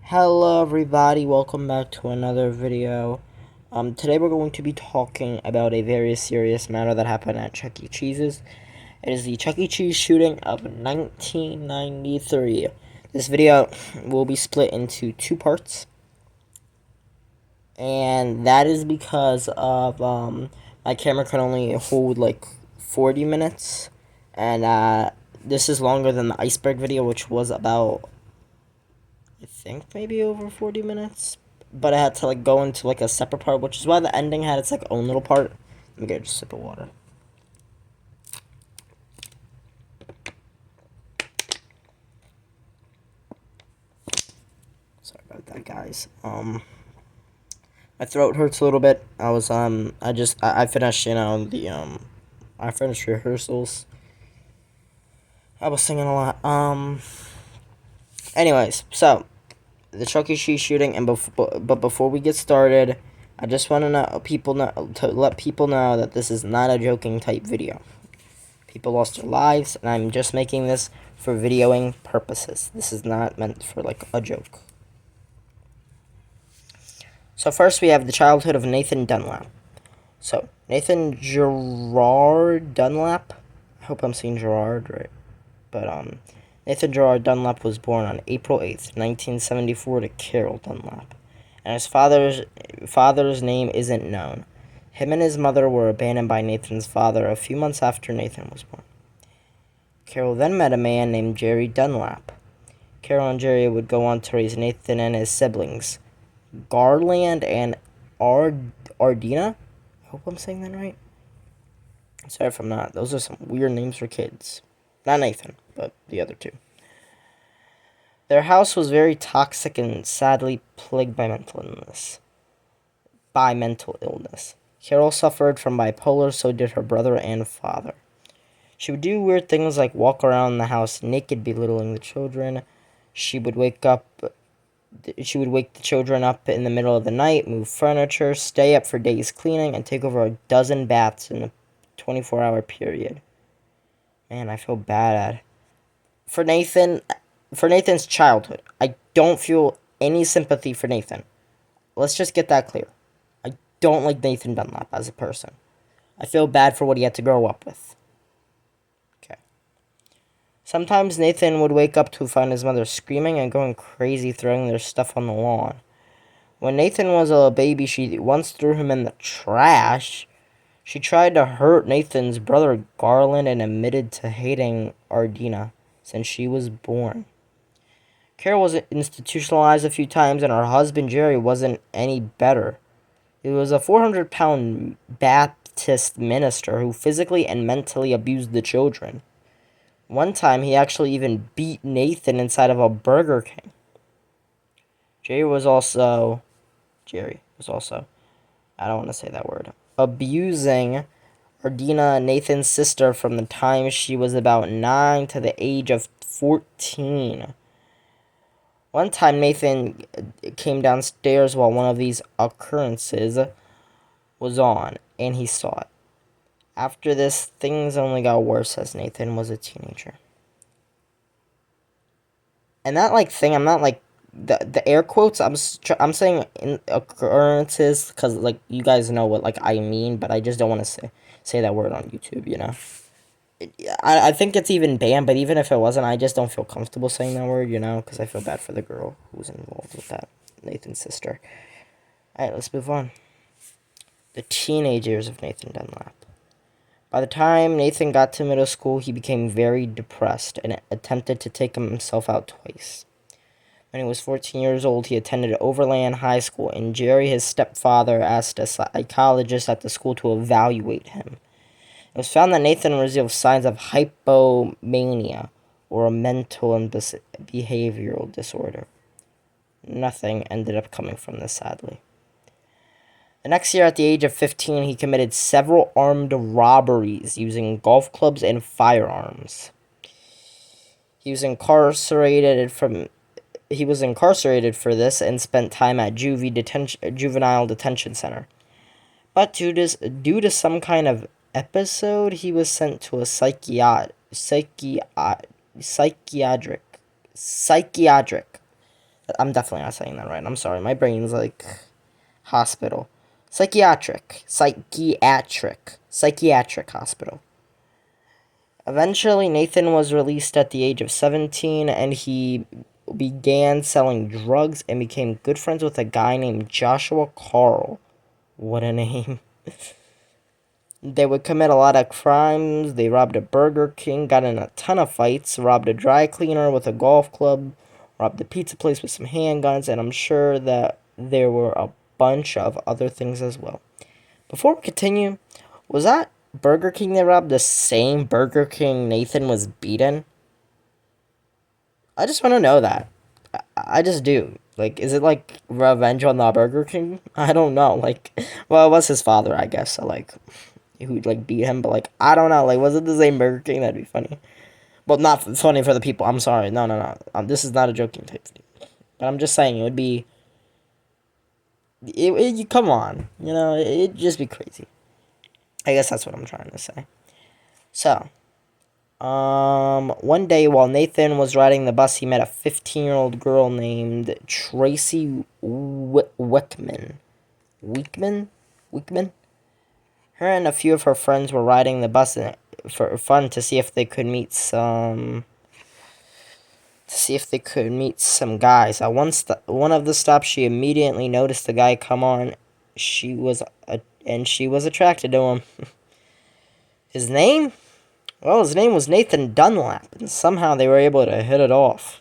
Hello everybody, welcome back to another video. Today we're going to be talking about a very serious matter that happened at Chuck E. Cheese's. It is the Chuck E. Cheese shooting of 1993. This video will be split into two parts. And that is because of, my camera can only hold like 40 minutes. And, this is longer than the iceberg video, which was about, I think maybe over 40 minutes. But I had to like go into like a separate part, which is why the ending had its like own little part. Let me get just a sip of water. Sorry about that, guys. My throat hurts a little bit. I finished, I finished rehearsals. I was singing a lot. Anyways, so the Chuck E. Cheese shooting, but before we get started, I just want to let people know that this is not a joking type video. People lost their lives, and I'm just making this for videoing purposes. This is not meant for like a joke. So first we have the childhood of Nathan Dunlap. So Nathan Gerard Dunlap. I hope I'm saying Gerard right. But Nathan Gerard Dunlap was born on April 8th, 1974 to Carol Dunlap. And his father's name isn't known. Him and his mother were abandoned by Nathan's father a few months after Nathan was born. Carol then met a man named Jerry Dunlap. Carol and Jerry would go on to raise Nathan and his siblings, Garland and Ardina. I hope I'm saying that right. Sorry if I'm not. Those are some weird names for kids. Not Nathan, but the other two. Their house was very toxic and sadly plagued by mental illness. Carol suffered from bipolar, so did her brother and father. She would do weird things like walk around the house naked, belittling the children. She would wake the children up in the middle of the night, move furniture, stay up for days cleaning, and take over a dozen baths in a 24-hour period. Man, I feel bad for Nathan's childhood. I don't feel any sympathy for Nathan. Let's just get that clear. I don't like Nathan Dunlap as a person. I feel bad for what he had to grow up with. Okay. Sometimes Nathan would wake up to find his mother screaming and going crazy, throwing their stuff on the lawn. When Nathan was a baby, she once threw him in the trash. She tried to hurt Nathan's brother Garland and admitted to hating Ardina since she was born. Carol was institutionalized a few times, and her husband Jerry wasn't any better. He was a 400-pound Baptist minister who physically and mentally abused the children. One time, he actually even beat Nathan inside of a Burger King. Jerry was also, I don't want to say that word, abusing Ardina, Nathan's sister, from the time she was about 9 to the age of 14. One time, Nathan came downstairs while one of these occurrences was on, and he saw it. After this, things only got worse as Nathan was a teenager. And that thing, I'm not the air quotes. I'm saying in occurrences because you guys know what I mean, but I just don't want to say that word on YouTube. I think it's even banned, but even if it wasn't, I just don't feel comfortable saying that word. Because I feel bad for the girl who was involved with that, Nathan's sister. All right, let's move on. The teenage years of Nathan Dunlap. By the time Nathan got to middle school, he became very depressed and attempted to take himself out twice. When he was 14 years old, he attended Overland High School, and Jerry, his stepfather, asked a psychologist at the school to evaluate him. It was found that Nathan revealed signs of hypomania, or a mental and behavioral disorder. Nothing ended up coming from this, sadly. The next year, at the age of 15, he committed several armed robberies using golf clubs and firearms. He was incarcerated for this and spent time at juvenile detention center. But due to some kind of episode, he was sent to a psychiatric I'm definitely not saying that right. I'm sorry. My brain's like hospital. Psychiatric hospital. Eventually, Nathan was released at the age of 17 and he began selling drugs and became good friends with a guy named Joshua Carl. What a name. They would commit a lot of crimes. They robbed a Burger King, got in a ton of fights, robbed a dry cleaner with a golf club, robbed a pizza place with some handguns, and I'm sure that there were a bunch of other things as well. Before we continue, was that Burger King they robbed the same Burger King Nathan was beaten? I just want to know that. I just do. Like, is it like revenge on the Burger King? I don't know. Like, well, it was his father, I guess. So, like, who'd like beat him, but like I don't know, like was it the same Burger King? That'd be funny. Well, not funny for the people. I'm sorry. No, no, no. This is not a joking type video. But I'm just saying it would be. Come on, it'd just be crazy. I guess that's what I'm trying to say. So, one day while Nathan was riding the bus, he met a 15-year-old girl named Tracy Wickman. Wickman. Her and a few of her friends were riding the bus for fun to see if they could meet some guys. At one of the stops, she immediately noticed the guy come on. She was attracted to him. His name? Well, his name was Nathan Dunlap, and somehow they were able to hit it off.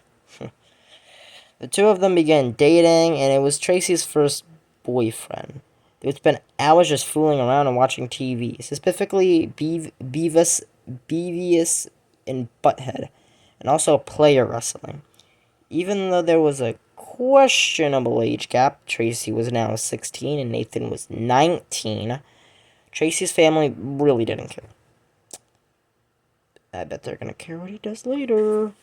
The two of them began dating, and it was Tracy's first boyfriend. They would spend hours just fooling around and watching TV, specifically Beavis and Butthead, and also player wrestling. Even though there was a questionable age gap, Tracy was now 16 and Nathan was 19, Tracy's family really didn't care. I bet they're gonna care what he does later.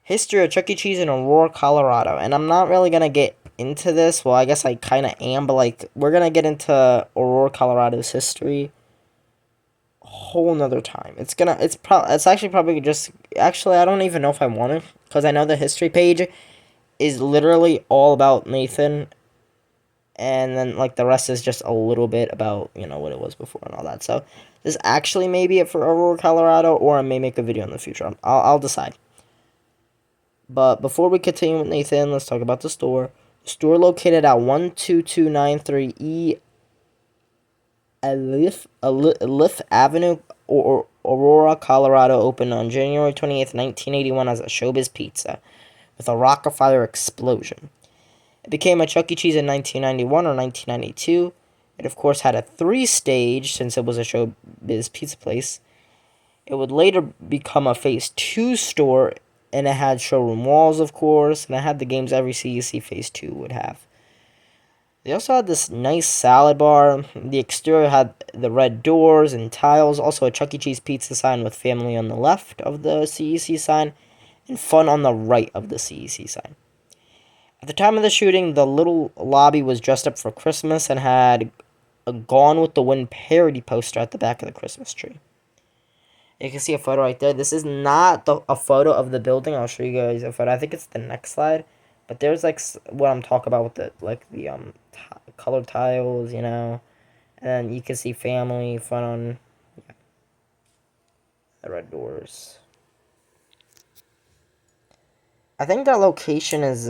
History of Chuck E. Cheese in Aurora, Colorado. And I'm not really gonna get into this. Well, I guess I kind of am, but like we're gonna get into Aurora, Colorado's history a whole nother time. It's actually probably just actually I don't even know if I want to, because I know the history page is literally all about Nathan, and then like the rest is just a little bit about what it was before and all that. So this actually may be it for Aurora, Colorado, or I may make a video in the future. I'll decide. But before we continue with Nathan, let's talk about the store. The store located at 12293 Alif Avenue, Aurora, Colorado, opened on January 28th, 1981 as a Showbiz Pizza with a Rockefeller explosion. It became a Chuck E. Cheese in 1991 or 1992. It, of course, had a 3-stage since it was a Showbiz Pizza place. It would later become a Phase 2 store, and it had showroom walls, of course, and it had the games every CEC Phase 2 would have. They also had this nice salad bar. The exterior had the red doors and tiles, also a Chuck E. Cheese pizza sign with family on the left of the CEC sign, and fun on the right of the CEC sign. At the time of the shooting, the little lobby was dressed up for Christmas and had a Gone with the Wind parody poster at the back of the Christmas tree. You can see a photo right there. This is not a photo of the building. I'll show you guys a photo. I think it's the next slide. But there's like what I'm talking about with the colored tiles, and then you can see family, fun on the red doors. I think that location is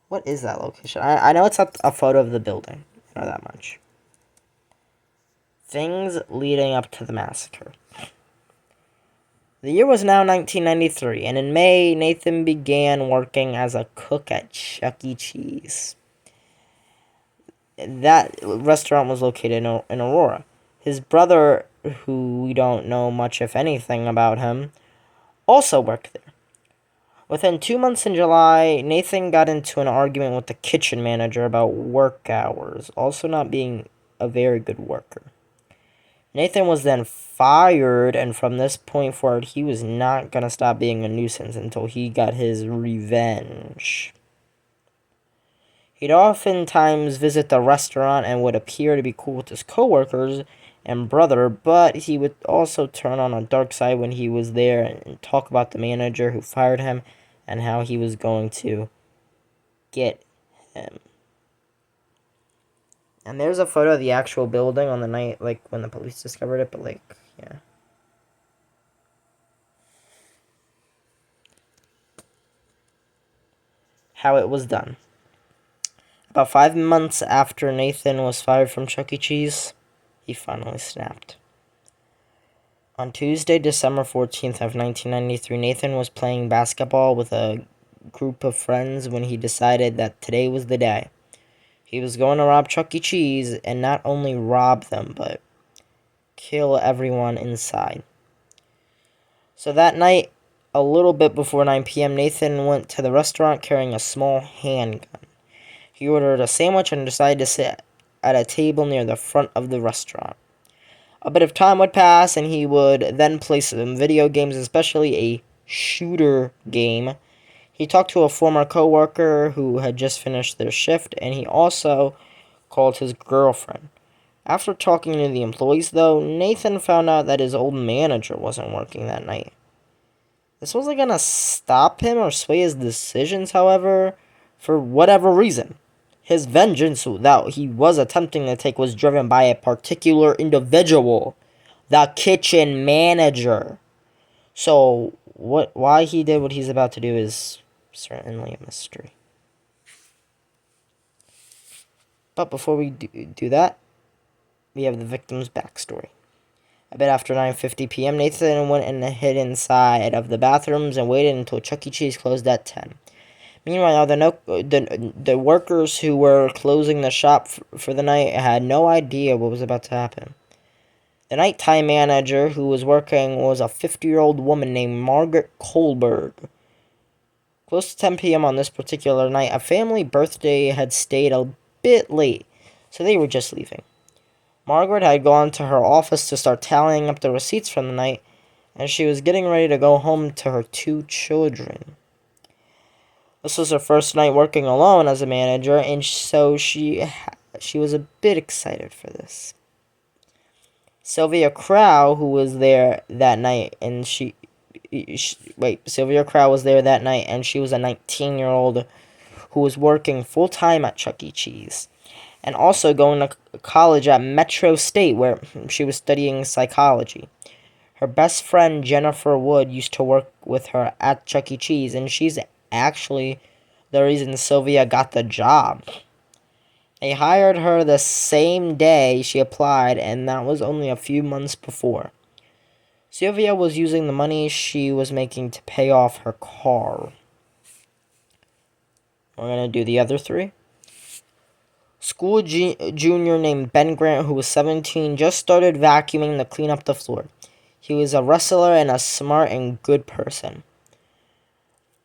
what is that location? I know it's not a photo of the building. I know that much. Things leading up to the massacre. The year was now 1993, and in May, Nathan began working as a cook at Chuck E. Cheese. That restaurant was located in Aurora. His brother, who we don't know much, if anything, about him, also worked there. Within 2 months in July, Nathan got into an argument with the kitchen manager about work hours, also not being a very good worker. Nathan was then fired, and from this point forward, he was not going to stop being a nuisance until he got his revenge. He'd oftentimes visit the restaurant and would appear to be cool with his coworkers and brother, but he would also turn on a dark side when he was there and talk about the manager who fired him and how he was going to get him. And there's a photo of the actual building on the night, like, when the police discovered it, but, like, yeah. How it was done. About 5 months after Nathan was fired from Chuck E. Cheese, he finally snapped. On Tuesday, December 14th of 1993, Nathan was playing basketball with a group of friends when he decided that today was the day. He was going to rob Chuck E. Cheese, and not only rob them, but kill everyone inside. So that night, a little bit before 9 p.m., Nathan went to the restaurant carrying a small handgun. He ordered a sandwich and decided to sit at a table near the front of the restaurant. A bit of time would pass, and he would then play some video games, especially a shooter game. He talked to a former coworker who had just finished their shift, and he also called his girlfriend. After talking to the employees, though, Nathan found out that his old manager wasn't working that night. This wasn't going to stop him or sway his decisions, however, for whatever reason. His vengeance that he was attempting to take was driven by a particular individual, the kitchen manager. So, why he did what he's about to do is certainly a mystery. But before we do that, we have the victim's backstory. A bit after 9:50 p.m., Nathan went and hid inside of the bathrooms and waited until Chuck E. Cheese closed at 10. Meanwhile, the workers who were closing the shop for the night had no idea what was about to happen. The nighttime manager who was working was a 50-year-old woman named Margaret Kohlberg. Close to 10 p.m. on this particular night, a family birthday had stayed a bit late, so they were just leaving. Margaret had gone to her office to start tallying up the receipts from the night, and she was getting ready to go home to her 2 children. This was her first night working alone as a manager, and so she was a bit excited for this. Sylvia Crow, who was there that night, and Sylvia Crow was there that night, and she was a 19-year-old who was working full-time at Chuck E. Cheese, and also going to college at Metro State, where she was studying psychology. Her best friend, Jennifer Wood, used to work with her at Chuck E. Cheese, and she's actually the reason Sylvia got the job. They hired her the same day she applied, and that was only a few months before. Sylvia was using the money she was making to pay off her car. We're going to do the other 3. School junior named Ben Grant, who was 17, just started vacuuming to clean up the floor. He was a wrestler and a smart and good person.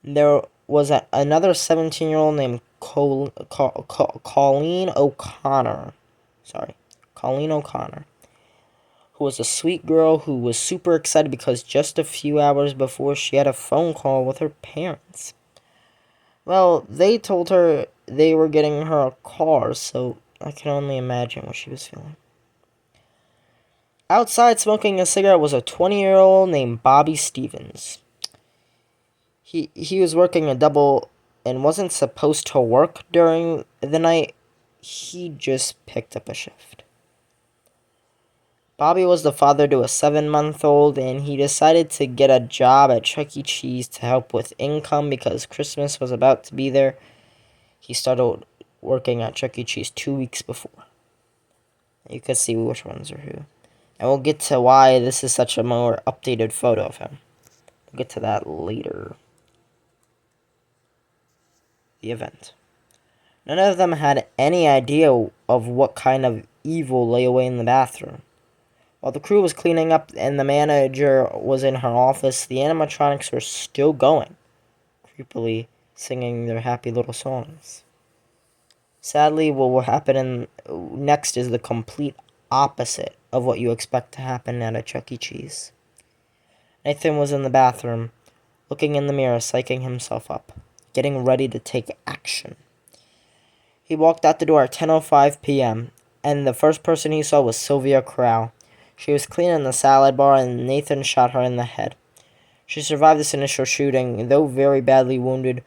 There was another 17-year-old named Colleen O'Connor. Colleen O'Connor, who was a sweet girl who was super excited because just a few hours before she had a phone call with her parents. Well, they told her they were getting her a car, so I can only imagine what she was feeling. Outside smoking a cigarette was a 20-year-old named Bobby Stevens. He was working a double and wasn't supposed to work during the night. He just picked up a shift. Bobby was the father to a 7-month-old, and he decided to get a job at Chuck E. Cheese to help with income because Christmas was about to be there. He started working at Chuck E. Cheese 2 weeks before. You can see which ones are who. And we'll get to why this is such a more updated photo of him. We'll get to that later. The event. None of them had any idea of what kind of evil lay away in the bathroom. While the crew was cleaning up and the manager was in her office, the animatronics were still going, creepily singing their happy little songs. Sadly, what will happen next is the complete opposite of what you expect to happen at a Chuck E. Cheese. Nathan was in the bathroom, looking in the mirror, psyching himself up, getting ready to take action. He walked out the door at 10:05 p.m., and the first person he saw was Sylvia Crow. She was cleaning the salad bar, and Nathan shot her in the head. She survived this initial shooting, though very badly wounded.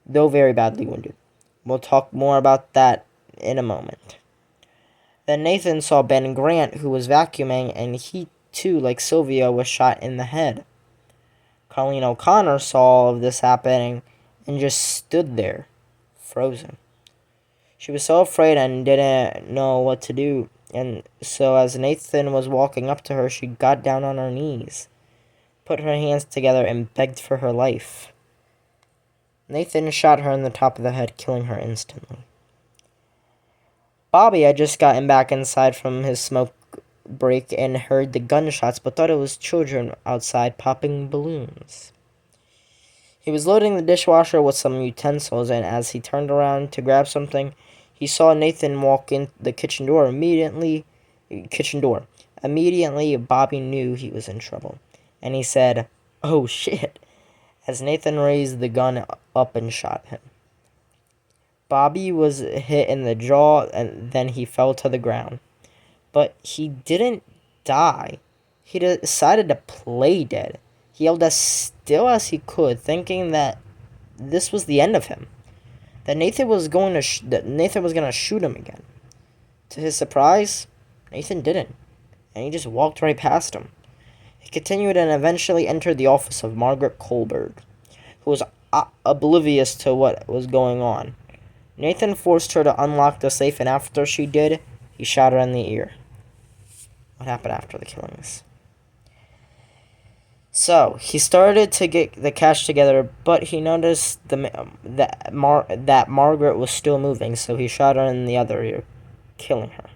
We'll talk more about that in a moment. Then Nathan saw Ben Grant, who was vacuuming, and he too, like Sylvia, was shot in the head. Colleen O'Connor saw all of this happening and just stood there, frozen. She was so afraid and didn't know what to do, and so as Nathan was walking up to her, she got down on her knees, put her hands together, and begged for her life. Nathan shot her in the top of the head, killing her instantly. Bobby had just gotten back inside from his smoke break and heard the gunshots, but thought it was children outside popping balloons. He was loading the dishwasher with some utensils, and as he turned around to grab something, he saw Nathan walk in the kitchen door. Immediately, Bobby knew he was in trouble, and he said, "Oh shit," as Nathan raised the gun up and shot him. Bobby was hit in the jaw, and then he fell to the ground. But he didn't die. He decided to play dead. He yelled as still as he could, thinking that this was the end of him. That Nathan was going to shoot him again. To his surprise, Nathan didn't, and he just walked right past him. He continued and eventually entered the office of Margaret Colbert, who was oblivious to what was going on. Nathan forced her to unlock the safe, and after she did, he shot her in the ear. What happened after the killings? So, he started to get the cash together, but he noticed that Margaret was still moving, so he shot her in the other ear, killing her.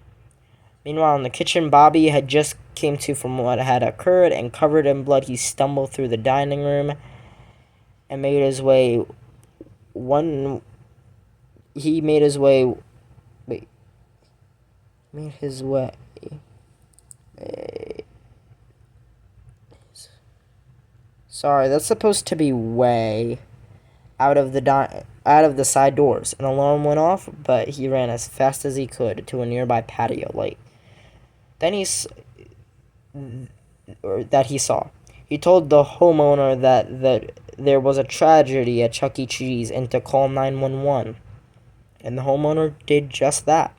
Meanwhile, in the kitchen, Bobby had just came to from what had occurred, and covered in blood, he stumbled through the dining room and made his way Sorry, that's supposed to be way out of the side doors. An alarm went off, but he ran as fast as he could to a nearby patio light. Then he saw. He told the homeowner that there was a tragedy at Chuck E. Cheese and to call 911. And the homeowner did just that.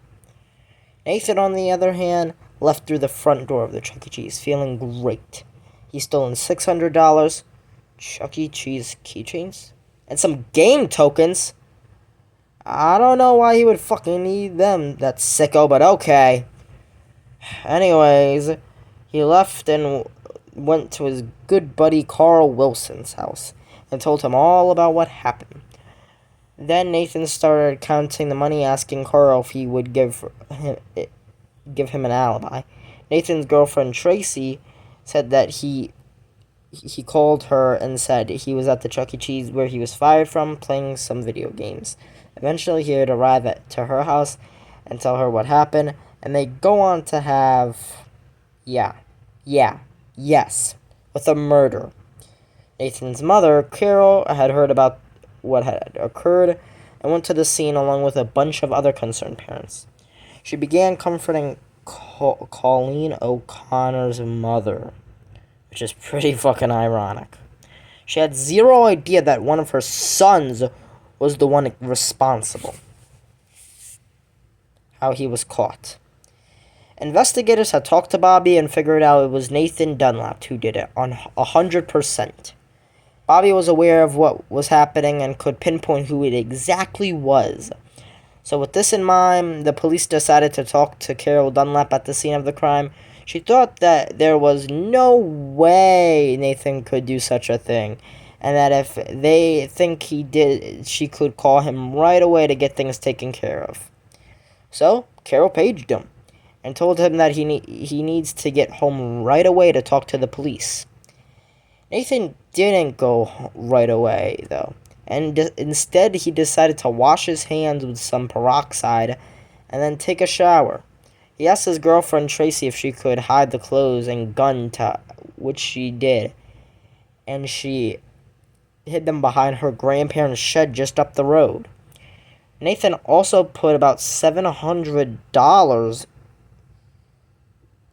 Nathan, on the other hand, left through the front door of the Chuck E. Cheese, feeling great. He stolen $600, Chuck E. Cheese keychains, and some game tokens. I don't know why he would fucking need them, that sicko, but okay. Anyways, he left and went to his good buddy Carl Wilson's house and told him all about what happened. Then Nathan started counting the money, asking Carl if he would give him an alibi. Nathan's girlfriend Tracy said that he called her and said he was at the Chuck E. Cheese where he was fired from, playing some video games. Eventually, he would arrive to her house and tell her what happened, and they go on to have, with a murder. Nathan's mother, Carol, had heard about what had occurred and went to the scene along with a bunch of other concerned parents. She began comforting Colleen O'Connor's mother, which is pretty fucking ironic. She had zero idea that one of her sons was the one responsible. How he was caught. Investigators had talked to Bobby and figured out it was Nathan Dunlap who did it, on 100%. Bobby was aware of what was happening and could pinpoint who it exactly was. So with this in mind, the police decided to talk to Carol Dunlap at the scene of the crime. She thought that there was no way Nathan could do such a thing, and that if they think he did, she could call him right away to get things taken care of. So, Carol paged him and told him that he needs to get home right away to talk to the police. Nathan didn't go right away, though, and instead he decided to wash his hands with some peroxide and then take a shower. He asked his girlfriend Tracy if she could hide the clothes and gun, which she did, and she hid them behind her grandparents' shed just up the road. Nathan also put about $700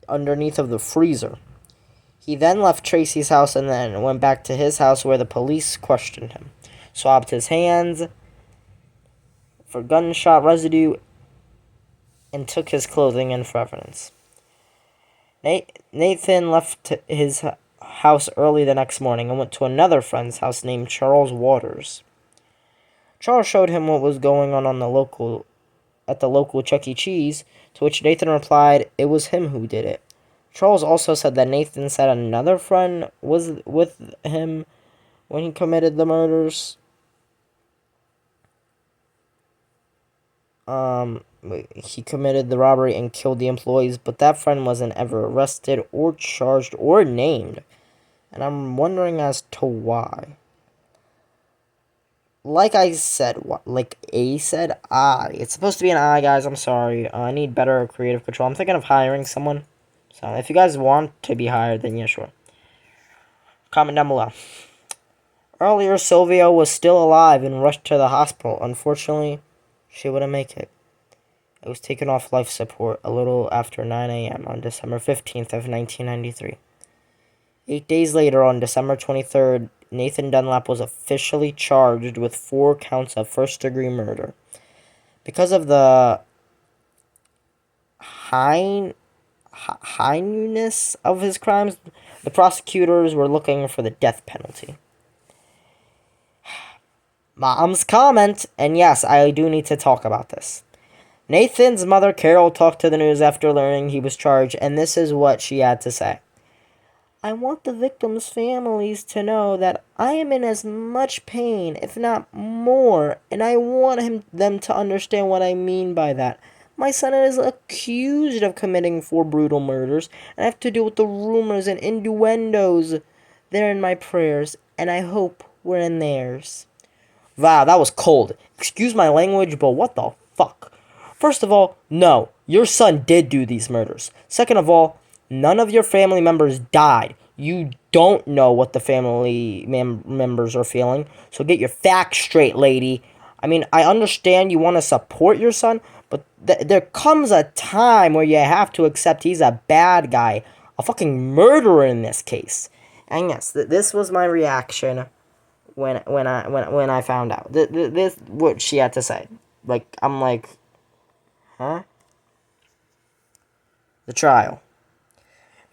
underneath of the freezer. He then left Tracy's house and then went back to his house where the police questioned him, swabbed his hands for gunshot residue, and took his clothing in for evidence. Nathan left his house early the next morning and went to another friend's house named Charles Waters. Charles showed him what was going on at the local Chuck E. Cheese, to which Nathan replied it was him who did it. Charles also said that Nathan said another friend was with him when he committed the murders. He committed the robbery and killed the employees, but that friend wasn't ever arrested or charged or named. And I'm wondering as to why. Like I said, it's supposed to be an I, guys. I'm sorry. I need better creative control. I'm thinking of hiring someone. So if you guys want to be hired, then yeah, sure. Comment down below. Earlier, Sylvia was still alive and rushed to the hospital. Unfortunately, she wouldn't make it. It was taken off life support a little after 9 a.m. on December 15th of 1993. 8 days later, on December 23rd, Nathan Dunlap was officially charged with 4 counts of first-degree murder. Because of the heinous of his crimes, the prosecutors were looking for the death penalty. Mom's comment, and yes, I do need to talk about this. Nathan's mother, Carol, talked to the news after learning he was charged, and this is what she had to say. I want the victims' families to know that I am in as much pain, if not more, and I want them to understand what I mean by that. My son is accused of committing 4 brutal murders, and I have to deal with the rumors and innuendos. They're in my prayers, and I hope we're in theirs. Wow, that was cold. Excuse my language, but what the fuck? First of all, no, your son did do these murders. Second of all, none of your family members died. You don't know what the family members are feeling. So get your facts straight, lady. I mean, I understand you want to support your son, but there comes a time where you have to accept he's a bad guy. A fucking murderer in this case. And yes, this was my reaction when I found out. This what she had to say. I'm like, huh? The trial.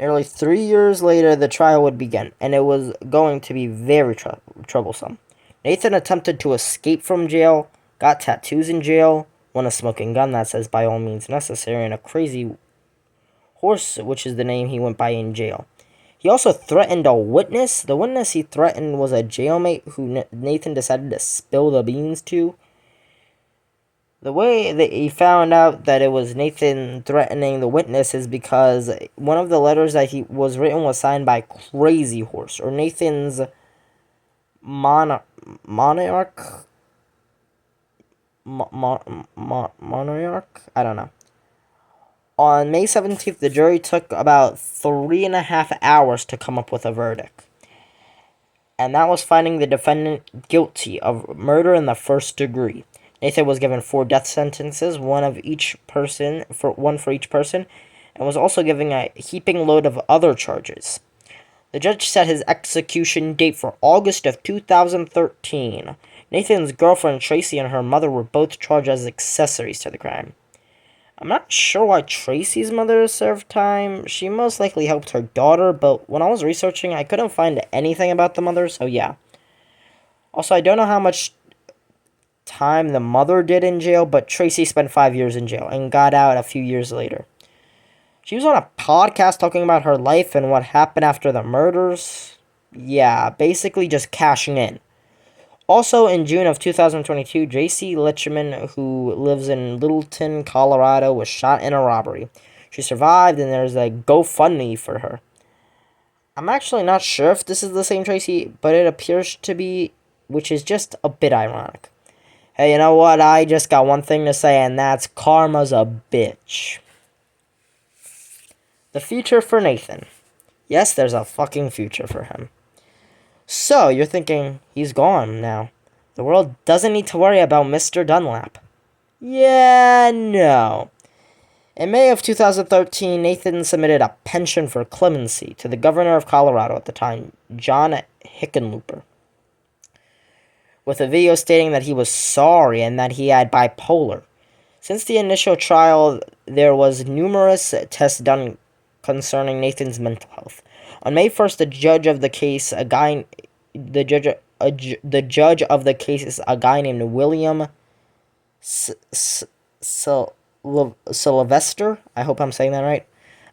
Nearly 3 years later, the trial would begin, and it was going to be very troublesome. Nathan attempted to escape from jail, got tattoos in jail, won a smoking gun that says by all means necessary, and a crazy horse, which is the name he went by in jail. He also threatened a witness. The witness he threatened was a jailmate who Nathan decided to spill the beans to. The way that he found out that it was Nathan threatening the witness is because one of the letters that he was written was signed by Crazy Horse, or Nathan's monarch. I don't know. On May 17th, the jury took about 3.5 hours to come up with a verdict. And that was finding the defendant guilty of murder in the first degree. Nathan was given 4 death sentences, one for each person, and was also given a heaping load of other charges. The judge set his execution date for August of 2013. Nathan's girlfriend Tracy and her mother were both charged as accessories to the crime. I'm not sure why Tracy's mother served time. She most likely helped her daughter, but when I was researching, I couldn't find anything about the mother, so yeah. Also, I don't know how much time the mother did in jail, but Tracy spent 5 years in jail and got out a few years later. She was on a podcast talking about her life and what happened after the murders. Yeah, basically just cashing in. Also, in June of 2022, J.C. Litchman, who lives in Littleton, Colorado, was shot in a robbery. She survived, and there's a GoFundMe for her. I'm actually not sure if this is the same Tracy, but it appears to be, which is just a bit ironic. Hey, you know what? I just got one thing to say, and that's karma's a bitch. The future for Nathan. Yes, there's a fucking future for him. So, you're thinking, he's gone now. The world doesn't need to worry about Mr. Dunlap. Yeah, no. In May of 2013, Nathan submitted a pension for clemency to the governor of Colorado at the time, John Hickenlooper, with a video stating that he was sorry and that he had bipolar. Since the initial trial, there was numerous tests done concerning Nathan's mental health. On May 1st, the judge of the case, the judge of the case is a guy named William Sylvester, I hope I'm saying that right,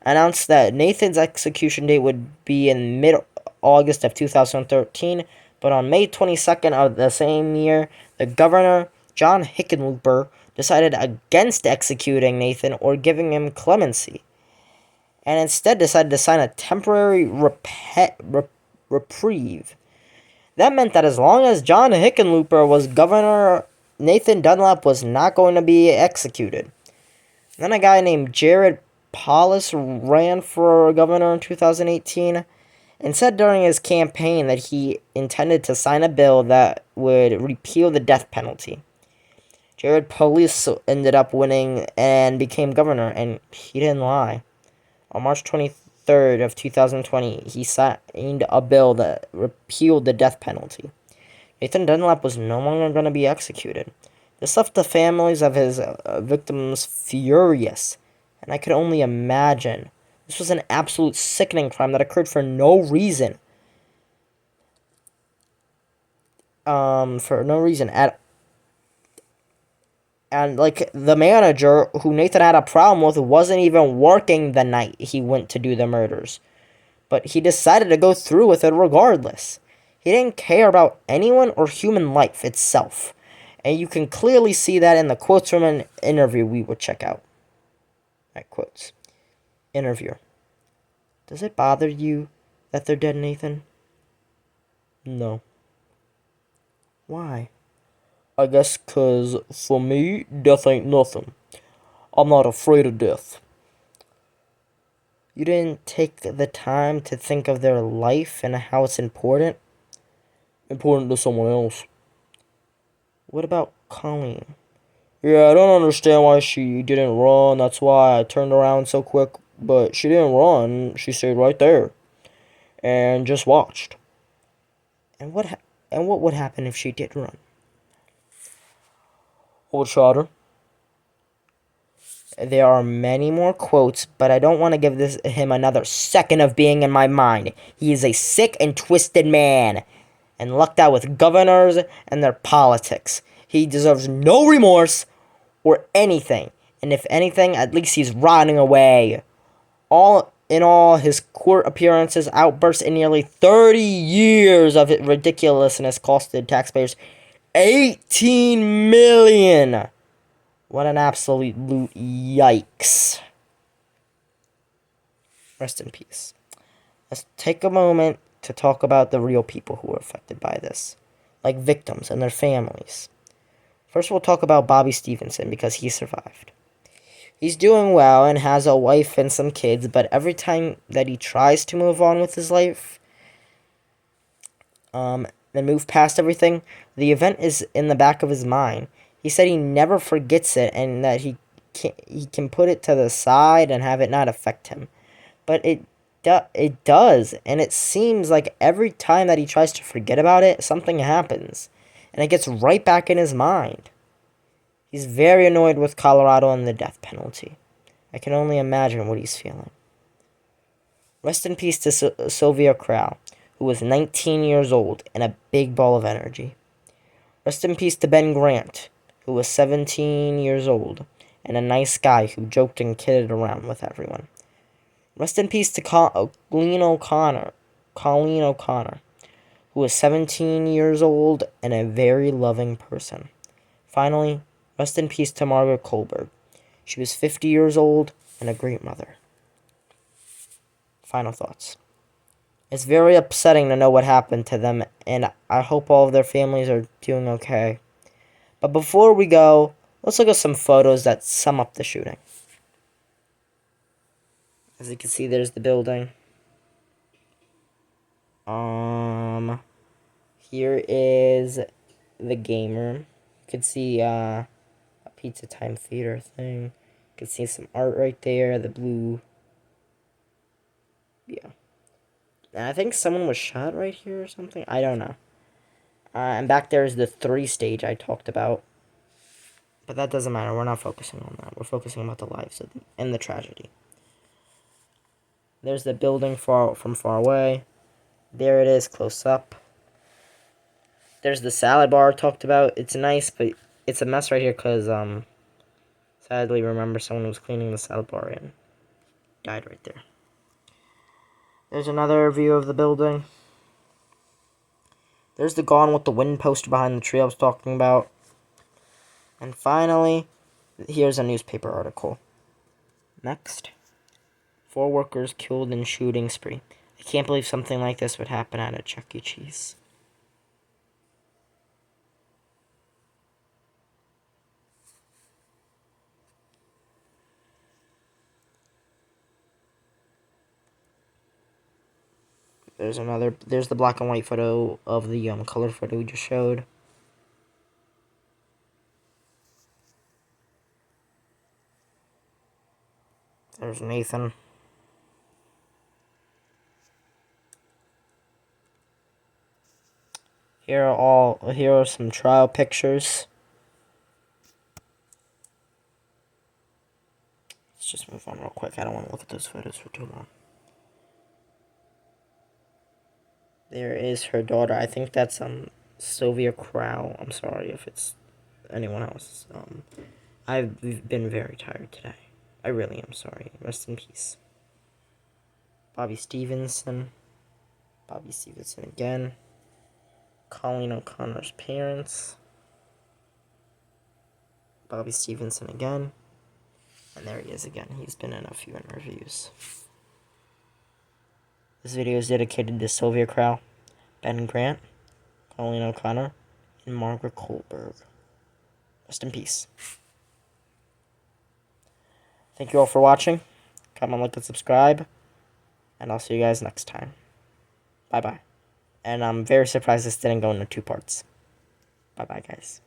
announced that Nathan's execution date would be in mid-August of 2013, but on May 22nd of the same year, the governor, John Hickenlooper, decided against executing Nathan or giving him clemency, and instead decided to sign a temporary reprieve. That meant that as long as John Hickenlooper was governor, Nathan Dunlap was not going to be executed. Then a guy named Jared Polis ran for governor in 2018 and said during his campaign that he intended to sign a bill that would repeal the death penalty. Jared Polis ended up winning and became governor, and he didn't lie. On March 23rd of 2020, he signed a bill that repealed the death penalty. Nathan Dunlap was no longer going to be executed. This left the families of his victims furious, and I could only imagine. This was an absolute sickening crime that occurred for no reason. For no reason at. And like the manager who Nathan had a problem with wasn't even working the night he went to do the murders, but he decided to go through with it regardless. He didn't care about anyone or human life itself. And you can clearly see that in the quotes from an interview we would check out. Right, quotes. Interviewer. Does it bother you that they're dead, Nathan? No. Why? I guess 'cause for me, death ain't nothing. I'm not afraid of death. You didn't take the time to think of their life and how it's important? Important to someone else. What about Colleen? Yeah, I don't understand why she didn't run. That's why I turned around so quick. But she didn't run. She stayed right there and just watched. And what would happen if she did run? I would shot her. There are many more quotes, but I don't want to give him another second of being in my mind. He is a sick and twisted man, and lucked out with governors and their politics. He deserves no remorse or anything, and if anything, at least he's rotting away. All in all, his court appearances, outbursts, and nearly 30 years of ridiculousness costed taxpayers $18 million. What an absolute yikes. Rest in peace. Let's take a moment to talk about the real people who were affected by this, like victims and their families. First, we'll talk about Bobby Stevenson because he survived. He's doing well and has a wife and some kids, but every time that he tries to move on with his life, and move past everything, the event is in the back of his mind. He said he never forgets it and that he can put it to the side and have it not affect him. But it does, and it seems like every time that he tries to forget about it, something happens, and it gets right back in his mind. He's very annoyed with Colorado and the death penalty. I can only imagine what he's feeling. Rest in peace to Sylvia Crow, who was 19 years old and a big ball of energy. Rest in peace to Ben Grant, who was 17 years old and a nice guy who joked and kidded around with everyone. Rest in peace to Colleen O'Connor, who was 17 years old and a very loving person. Finally, rest in peace to Margaret Kohlberg. She was 50 years old and a great mother. Final thoughts. It's very upsetting to know what happened to them, and I hope all of their families are doing okay. But before we go, let's look at some photos that sum up the shooting. As you can see, there's the building. Here is the game room. You can see a Pizza Time Theater thing. You can see some art right there. The blue. Yeah. And I think someone was shot right here or something. I don't know. And back there is the 3 stage I talked about. But that doesn't matter. We're not focusing on that. We're focusing about the lives and the tragedy. There's the building from far away. There it is, close up. There's the salad bar I talked about. It's nice, but it's a mess right here because, sadly, remember someone was cleaning the salad bar and died right there. There's another view of the building. There's the Gone with the Wind poster behind the tree I was talking about. And finally, here's a newspaper article. Next. 4 workers killed in shooting spree. I can't believe something like this would happen at a Chuck E. Cheese. There's the black and white photo of the color photo we just showed. There's Nathan. Here are some trial pictures. Let's just move on real quick. I don't want to look at those photos for too long. There is her daughter. I think that's Sylvia Crow. I'm sorry if it's anyone else. I've been very tired today. I really am sorry. Rest in peace. Bobby Stevenson. Bobby Stevenson again. Colleen O'Connor's parents. Bobby Stevenson again. And there he is again. He's been in a few interviews. This video is dedicated to Sylvia Crow, Ben Grant, Colleen O'Connor, and Margaret Kohlberg. Rest in peace. Thank you all for watching. Comment, like, and subscribe. And I'll see you guys next time. Bye-bye. And I'm very surprised this didn't go into 2 parts. Bye-bye, guys.